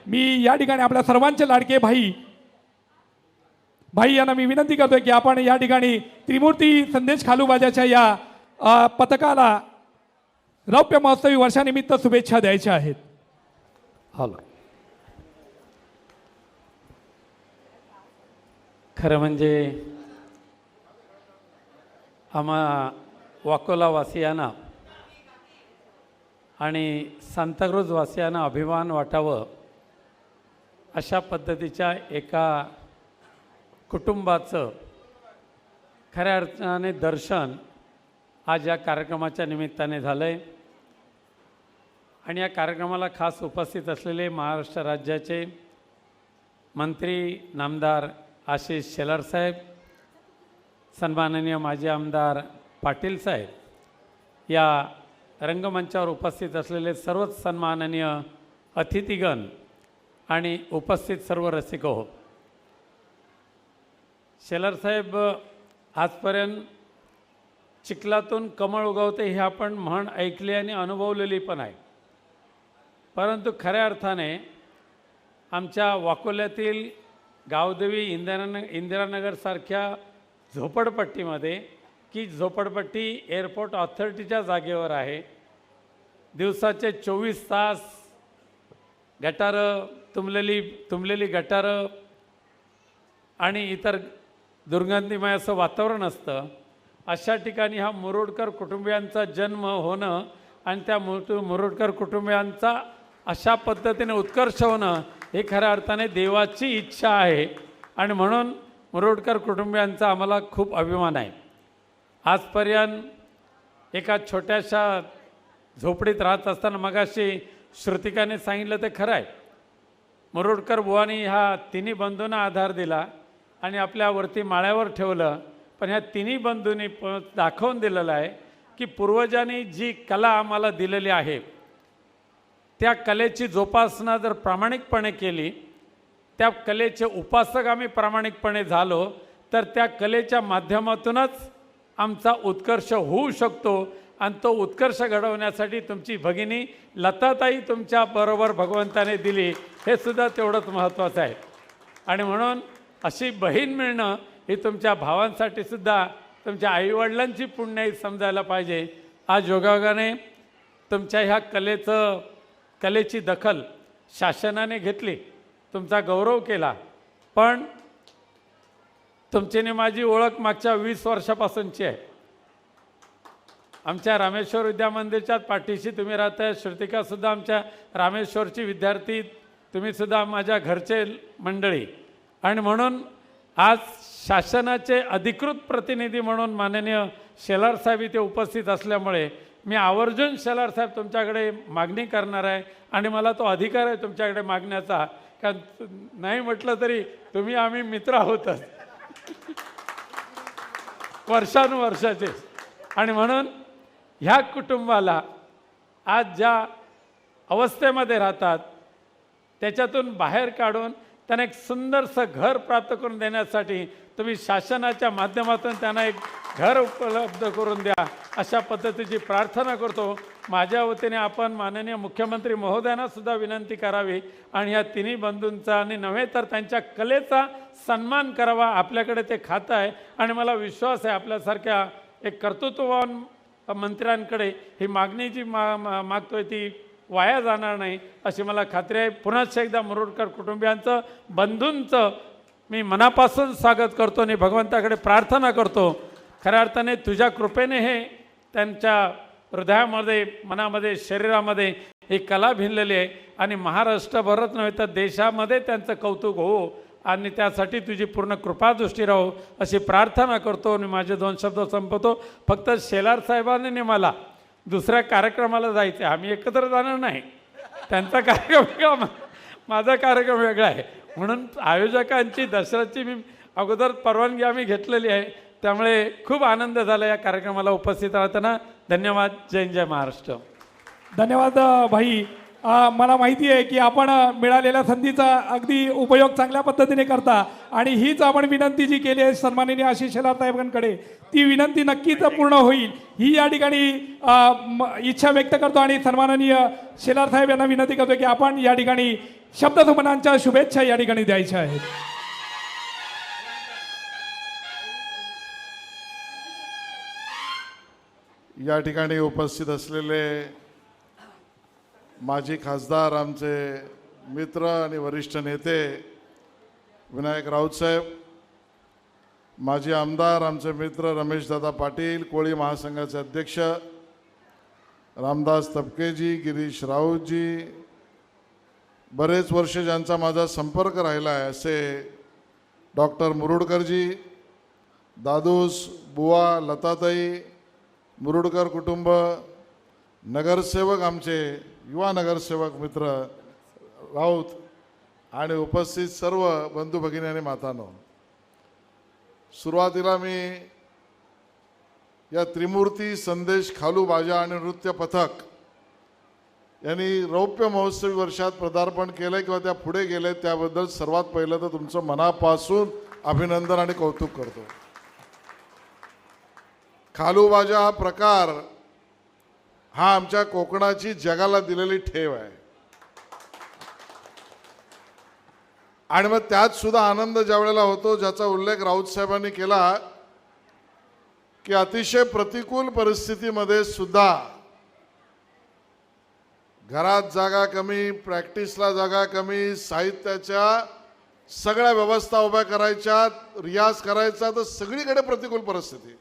मी या ठिकाणी आपल्या सर्वांचे लाडके भाई यांना मी विनंती करतोय की आपण या ठिकाणी त्रिमूर्ती संदेश खालूबाजाच्या या पथकाला रौप्य महोत्सवी वर्षानिमित्त शुभेच्छा द्यायच्या आहेत. हॅलो. खरं म्हणजे आम्हा वाकोला वासियांना आणि सांताक्रूज वासियांना अभिमान वाटावं अशा पद्धतीच्या एका कुटुंबाचं खऱ्या अर्थाने दर्शन आज या कार्यक्रमाच्या निमित्ताने झालं आहे. आणि या कार्यक्रमाला खास उपस्थित असलेले महाराष्ट्र राज्याचे मंत्री नामदार आशिष शेलार साहेब, सन्माननीय माजी आमदार पाटील साहेब, या रंगमंचावर उपस्थित असलेले सर्वच सन्माननीय अतिथीगण आणि उपस्थित सर्व रसिक हो. शेलार साहेब, आजपर्यंत चिखलातून कमळ उगवते हे आपण म्हण ऐकली आणि अनुभवलेली पण आहे. परंतु खऱ्या अर्थाने आमच्या वाकोल्यातील गावदेवी इंदिरानगरसारख्या झोपडपट्टीमध्ये, की झोपडपट्टी एअरपोर्ट ऑथॉरिटीच्या जागेवर आहे, दिवसाचे 24 तास गटारं तुंबलेली गटारं आणि इतर दुर्गंधीमय असं वातावरण असतं. अशा ठिकाणी हा मुरुडकर कुटुंबियांचा जन्म होणं आणि त्या मुरुडकर कुटुंबियांचा अशा पद्धतीने उत्कर्ष होणं हे खऱ्या अर्थाने देवाची इच्छा आहे. आणि म्हणून मुरुडकर कुटुंबियांचा आम्हाला खूप अभिमान आहे. आजपर्यंत एका छोट्याशा झोपडीत राहत असताना मगाशी श्रुतिकाने सांगितलं ते खरं आहे. मुरुडकर बुवांनी ह्या तिन्ही बंधूंना आधार दिला आणि आपल्यावरती माळ्यावर ठेवलं. पण ह्या तिन्ही बंधूंनी दाखवून दिलेलं आहे की पूर्वजांनी जी कला आम्हाला दिलेली आहे त्या कलेची जोपासना जर प्रामाणिकपणे केली, त्या कलेचे उपासक आम्ही प्रामाणिकपणे झालो तर त्या कलेच्या माध्यमातूनच आमचा उत्कर्ष होऊ शकतो. आणि तो उत्कर्ष घडवण्यासाठी तुमची भगिनी लताताई तुमच्याबरोबर भगवंताने दिली हे सुद्धा तेवढंच महत्त्वाचं आहे. आणि म्हणून अशी बहीण मिळणं ही तुमच्या भावांसाठी सुद्धा तुमच्या आईवडिलांची पुण्याई समजायला पाहिजे. आज योगायोगाने तुमच्या ह्या कलेची दखल शासनाने घेतली, तुमचा गौरव केला. पण तुमची माझी ओळख मागच्या 20 वर्षापासूनची आहे. आमच्या रामेश्वर विद्यामंदिरच्या पाठीशी तुम्ही राहताय. श्रुतिकासुद्धा आमच्या रामेश्वरची विद्यार्थी, तुम्हीसुद्धा माझ्या घरचे मंडळी. आणि म्हणून आज शासनाचे अधिकृत प्रतिनिधी म्हणून माननीय शेलार साहेब इथे उपस्थित असल्यामुळे मी आवर्जून शेलार साहेब तुमच्याकडे मागणी करणार आहे. आणि मला तो अधिकार आहे तुमच्याकडे मागण्याचा, कारण नाही म्हटलं तरी तुम्ही आम्ही मित्र आहोतच वर्षानुवर्षाचे. आणि म्हणून ह्या कुटुंबाला आज ज्या अवस्थेमध्ये राहतात त्याच्यातून बाहेर काढून त्यांना एक सुंदरसं घर प्राप्त करून देण्यासाठी तुम्ही शासनाच्या माध्यमातून त्यांना एक घर उपलब्ध करून द्या अशा पद्धतीची प्रार्थना करतो. माझ्या वतीने आपण माननीय मुख्यमंत्री महोदयांना सुद्धा विनंती करावी आणि ह्या तिन्ही बंधूंचा आणि नव्हे तर त्यांच्या कलेचा सन्मान करावा. आपल्याकडे ते खातं आहे आणि मला विश्वास आहे आपल्यासारख्या एक कर्तृत्ववान मंत्र्यांकडे ही मागणी जी मागतोय ती वाया जाणार नाही अशी मला खात्री आहे. पुन्हा एकदा मुरुडकर कुटुंबियांचं, बंधूंचं मी मनापासून स्वागत करतो आणि भगवंताकडे प्रार्थना करतो खऱ्या अर्थाने तुझ्या कृपेने हे त्यांच्या हृदयामध्ये, मनामध्ये, शरीरामध्ये ही कला भिनलेली आहे आणि महाराष्ट्रभरच नव्हे तर देशामध्ये त्यांचं कौतुक हो आणि त्यासाठी तुझी पूर्ण कृपादृष्टी राहो अशी प्रार्थना करतो. आणि माझे 2 शब्द संपवतो. फक्त शेलार साहेबांनी मला दुसऱ्या कार्यक्रमाला जायचं आहे, आम्ही एकत्र जाणार नाही. त्यांचा कार्यक्रम वेगळा, माझा कार्यक्रम वेगळा आहे. म्हणून आयोजकांची दसऱ्याची मी अगोदर परवानगी आम्ही घेतलेली आहे. त्यामुळे खूप आनंद झाला या कार्यक्रमाला उपस्थित राहताना. धन्यवाद. जय जय महाराष्ट्र. धन्यवाद भाई. मला माहिती आहे की आपण मिळालेल्या संधीचा अगदी उपयोग चांगल्या पद्धतीने करता आणि हीच आपण विनंती जी केली आहे सन्माननीय आशिष शेलार साहेबांकडे ती विनंती नक्कीच पूर्ण होईल ही या ठिकाणी इच्छा व्यक्त करतो आणि सन्माननीय शेलार साहेब यांना विनंती करतो की आपण या ठिकाणी शब्दसुमनांच्या शुभेच्छा या ठिकाणी द्यायच्या आहेत. या ठिकाणी उपस्थित असलेले माजी खासदार आमचे मित्र आणि वरिष्ठ नेते विनायक राऊत साहेब, माजी आमदार आमचे मित्र रमेशदादा पाटील, कोळी महासंघाचे अध्यक्ष रामदास तपकेजी, गिरीश राऊतजी, बरेच वर्ष ज्यांचा माझा संपर्क राहिला आहे असे डॉक्टर मुरुडकरजी, दादूस, बुवा, लताताई, मुरुडकर कुटुंब, नगरसेवक आमचे युवा नगरसेवक मित्र राऊत आणि उपस्थित सर्व बंधू भगिनी आणि मातांनो, सुरुवातीला मी या त्रिमूर्ती संदेश खालू बाजा आणि नृत्य पथक यांनी रौप्य महोत्सवी वर्षात पदार्पण केलं किंवा त्या पुढे गेले त्याबद्दल सर्वात पहिलं तर तुमचं मनापासून अभिनंदन आणि कौतुक करतो. खालू बाजा हा प्रकार हा आमच्या कोकणाची जगाला दिलेली ठेव आहे आणि मग त्यात सुद्धा आनंद ज्या वेळेला होतो ज्याचा उल्लेख राऊत साहेबांनी केला की अतिशय प्रतिकूल परिस्थितीमध्ये सुद्धा घरात जागा कमी, प्रॅक्टिसला जागा कमी, साहित्याच्या सगळ्या व्यवस्था उभ्या करायच्या, रियाज करायचा, तर सगळीकडे प्रतिकूल परिस्थिती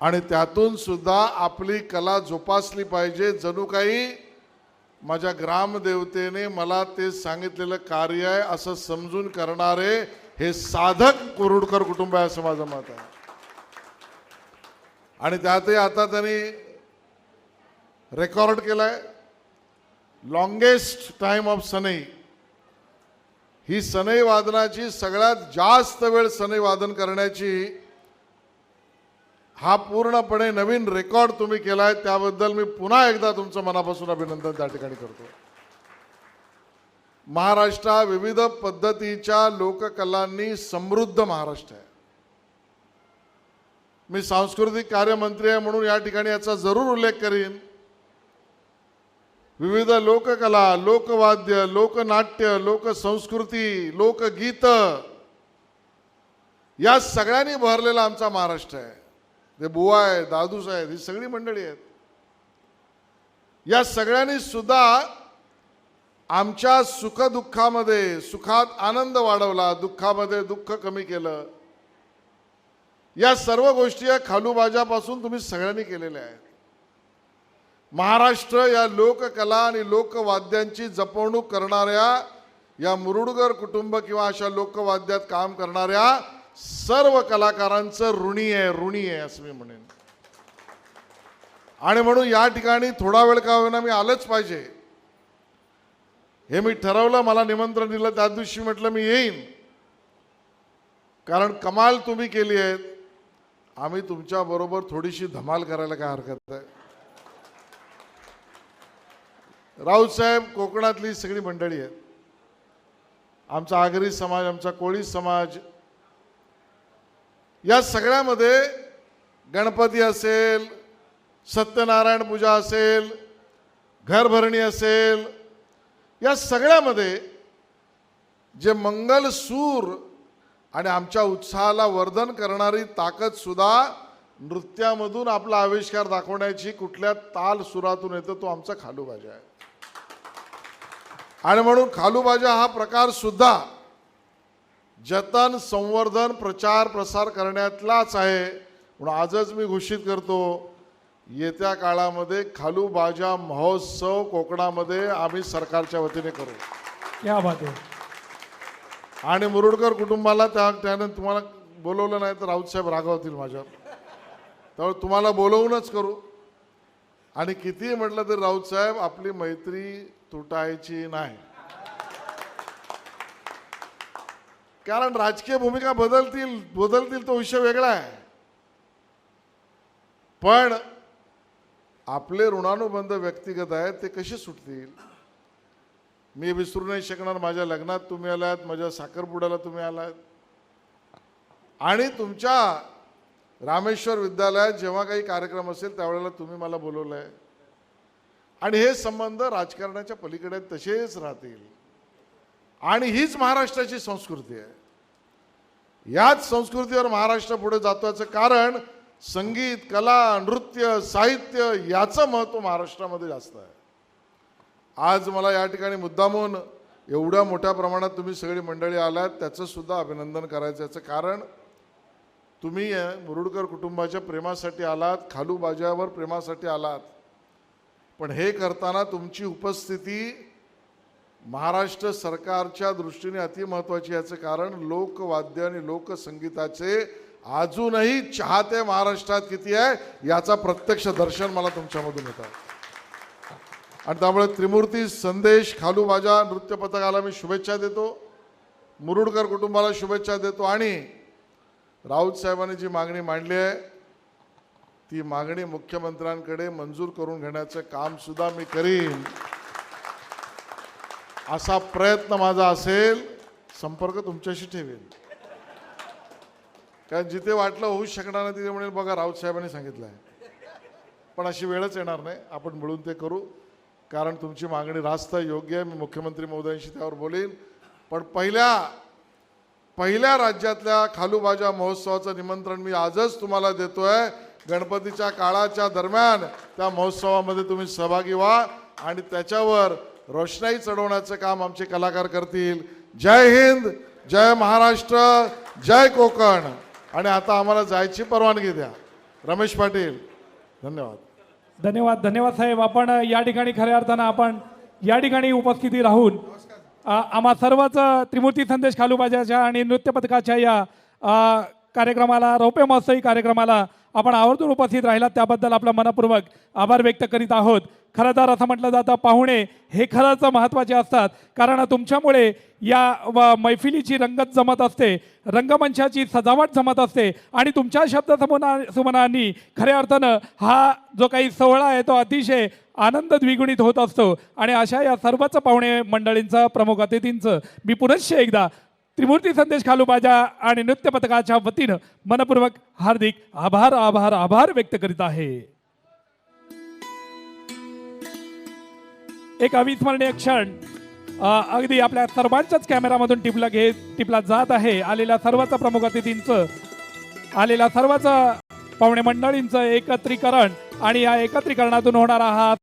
आणि त्यातून सुद्धा आपली कला जोपासली पाहिजे. जणू काही माझ्या ग्रामदेवतेने मला ते सांगितलेलं कार्य आहे असं समजून करणारे हे साधक कुरुडकर कुटुंब आहे असं माझं मत आहे. आणि त्यातही आता त्यांनी रेकॉर्ड केलाय लॉंगेस्ट टाइम ऑफ सनई. ही सनई वादनाची सगळ्यात जास्त वेळ सनई वादन करण्याची हा पूर्णपणे नवीन रेकॉर्ड तुम्ही केलाय त्याबद्दल मी पुन्हा एकदा तुमचं मनापासून अभिनंदन त्या ठिकाणी करतो. महाराष्ट्र हा विविध पद्धतीच्या लोककलांनी समृद्ध महाराष्ट्र आहे. मी सांस्कृतिक कार्यमंत्री आहे म्हणून या ठिकाणी याचा जरूर उल्लेख करीन. विविध लोककला, लोकवाद्य, लोकनाट्य, लोकसंस्कृती, लोकगीत या सगळ्यांनी भरलेला आमचा महाराष्ट्र आहे. ते बुवा आहे, दादूस आहेत, ही सगळी मंडळी आहेत. या सगळ्यांनी सुद्धा आमच्या सुखदुःखामध्ये सुखात आनंद वाढवला, दुःखामध्ये दुःख कमी केलं. या सर्व गोष्टी या खालू बाजापासून तुम्ही सगळ्यांनी केलेल्या आहेत. महाराष्ट्र या लोककला आणि लोकवाद्यांची जपवणूक करणाऱ्या या मुरुडकर कुटुंब किंवा अशा लोकवाद्यात काम करणाऱ्या सर्व कलाकारांचं ऋणी आहे असं मी म्हणेन. आणि म्हणून या ठिकाणी थोडा वेळ का होईना मी आलंच पाहिजे हे मी ठरवलं. मला निमंत्रण दिलं त्या दिवशी म्हटलं मी येईन, कारण कमाल तुम्ही केली आहेत. आम्ही तुमच्या बरोबर थोडीशी धमाल करायला काय हरकत आहे. राऊत साहेब, कोकणातली सगळी मंडळी आहेत, आमचा आगरी समाज, आमचा कोळी समाज, या सगळ्यामध्ये गणपती असेल, सत्यनारायण पूजा असेल, घरभरणी असेल, या सगळ्यामध्ये जे मंगल सूर आणि आमच्या उत्साहाला वर्धन करणारी ताकद सुद्धा नृत्यामधून आपला आविष्कार दाखवण्याची कुठल्या ताल सुरातून येतो तो आमचा खालू बाजा आहे. आणि म्हणून खालू बाजा हा प्रकार सुद्धा जतन, संवर्धन, प्रचार प्रसार करण्यातलाच आहे. म्हणून आजच मी घोषित करतो येत्या काळामध्ये खालू बाजा महोत्सव कोकणामध्ये आम्ही सरकारच्या वतीने करू. क्या बात आहे. आणि मुरुडकर कुटुंबाला त्याने तुम्हाला बोलवलं नाही तर राऊत साहेब रागवतील माझ्यावर, त्यामुळे तुम्हाला बोलवूनच करू. आणि कितीही म्हटलं तरी राऊत साहेब आपली मैत्री तुटायची नाही, कारण राजकीय भूमिका बदलतील तो विषय वेगळा आहे. पण आपले ऋणानुबंध व्यक्तिगत आहेत ते कसे सुटतील? मी विसरू नाही शकणार, माझ्या लग्नात तुम्ही आलात, माझ्या साखरपुड्याला तुम्ही आलात, आणि तुमच्या रामेश्वर विद्यालयात जेव्हा काही कार्यक्रम असेल त्यावेळेला तुम्ही मला बोलवलं आहे. आणि हे संबंध राजकारणाच्या पलीकडे तसेच राहतील. आणि हीच महाराष्ट्राची संस्कृती आहे. याच संस्कृतीवर महाराष्ट्र पुढे जातोयाचं कारण संगीत, कला, नृत्य, साहित्य याचं महत्त्व महाराष्ट्रामध्ये जास्त आहे. आज मला या ठिकाणी मुद्दामून एवढ्या मोठ्या प्रमाणात तुम्ही सगळी मंडळी आलात त्याचं सुद्धा अभिनंदन करायचं. याचं कारण तुम्ही मुरुडकर कुटुंबाच्या प्रेमासाठी आलात, खालू बाजावर प्रेमासाठी आलात. पण हे करताना तुमची उपस्थिती महाराष्ट्र सरकारच्या दृष्टीने अतिमहत्त्वाची. याचं कारण लोकवाद्य आणि लोकसंगीताचे अजूनही चाहते महाराष्ट्रात किती आहे याचा प्रत्यक्ष दर्शन मला तुमच्यामधून येतं. आणि त्यामुळे त्रिमूर्ती संदेश खालू बाजा नृत्य पथकाला मी शुभेच्छा देतो, मुरुडकर कुटुंबाला शुभेच्छा देतो. आणि राऊत साहेबांनी जी मागणी मांडली आहे ती मागणी मुख्यमंत्र्यांकडे मंजूर करून घेण्याचं काम सुद्धा मी करीन, असा प्रयत्न माझा असेल. संपर्क तुमच्याशी ठेवेल, कारण जिथे वाटलं होऊ शकणार नाही तिथे म्हणेल बघा राऊत साहेबांनी सांगितलं आहे. पण अशी वेळच येणार नाही, आपण मिळून ते करू. कारण तुमची मागणी रास्त योग्य आहे. मी मुख्यमंत्री महोदयांशी त्यावर बोलेन. पण पहिल्या राज्यातल्या खालूबाजा महोत्सवाचं निमंत्रण मी आजच तुम्हाला देतोय. गणपतीच्या काळाच्या दरम्यान त्या महोत्सवामध्ये तुम्ही सहभागी व्हा आणि त्याच्यावर रोषणाई चढवण्याचं काम आमचे कलाकार करतील. जय हिंद, जय महाराष्ट्र, जय कोकण. आणि आता आम्हाला जायची परवानगी द्या. रमेश पाटील, धन्यवाद. धन्यवाद. धन्यवाद साहेब. आपण या ठिकाणी खऱ्या अर्थानं आपण या ठिकाणी उपस्थिती राहून आम्हा सर्वच त्रिमूर्ती संदेश खालूबाजाच्या आणि नृत्य पथकाच्या या कार्यक्रमाला, रौप्य महोत्सवी कार्यक्रमाला आपण आवर्जून उपस्थित राहिलात त्याबद्दल आपला मनपूर्वक आभार व्यक्त करीत आहोत. खरं तर असं म्हटलं जातं पाहुणे हे खरंच महत्त्वाचे असतात, कारण तुमच्यामुळे या मैफिलीची रंगत जमत असते, रंगमंचाची सजावट जमत असते आणि तुमच्या शब्दसुमनांनी खऱ्या अर्थानं हा जो काही सोहळा आहे तो अतिशय आनंद द्विगुणित होत असतो. आणि अशा या सर्वच पाहुणे मंडळींचं, प्रमुख अतिथींचं मी पुनश्च एकदा त्रिमूर्ती संदेश खालूबाजा आणि नृत्य पथकाच्या वतीनं मनपूर्वक हार्दिक आभार आभार आभार व्यक्त करीत आहे. एक अविस्मरणीय क्षण अगदी आपल्या सर्वांच्याच कॅमेरामधून टिपला जात आहे. आलेल्या सर्वच प्रमुख अतिथींचं, आलेल्या सर्वच पाहुणे मंडळींचं एकत्रीकरण आणि या एकत्रीकरणातून होणारा हा